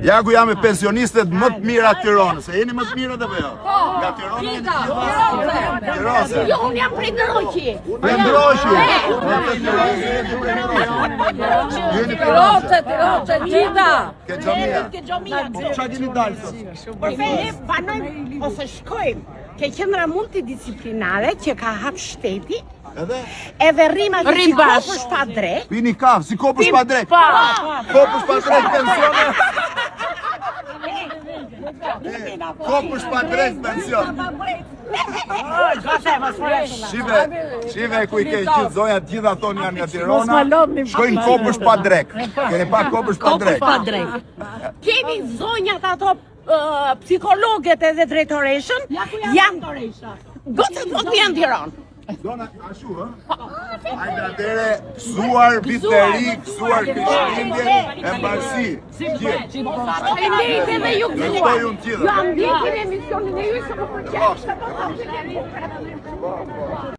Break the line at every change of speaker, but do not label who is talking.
Ja ku jam me pensionistet më të mira të Tiranës. E jeni më të mirët apo jo? Nga Tirana jeni Tiranëse.
Jo, unë jam prej Ndroqi.
Prej Ndroqi.
Tiroce, gjitha.
Ke xhamia.
Ke xhamia.
Çfarë keni dalë sot?
Por ne banojmë ose shkojmë ke qendra multidisciplinare që ka hap shteti. Edhe rrimat si kopësh pa drejt.
Pini kafë, si kopësh pa drejt. Kopësh pa drejt pensione. Kopësh pa drejt pension. Shive ku i ke gjithë zonja, gjitha thonë janë nga Tirana. Shkojnë kopësh pa drejt. Keni pa kopësh pa drejt.
Kemi zonjat ato psikologet edhe drejtoreshën. Janë gocët më të janë Tiranë.
Zona ashu, hajde atere, kësuar viteri, kësuar Krishtlindje e mbarësi.
Faleminderit edhe ju kësuar. Ju ndjekin emisionin e ju që më përqenë.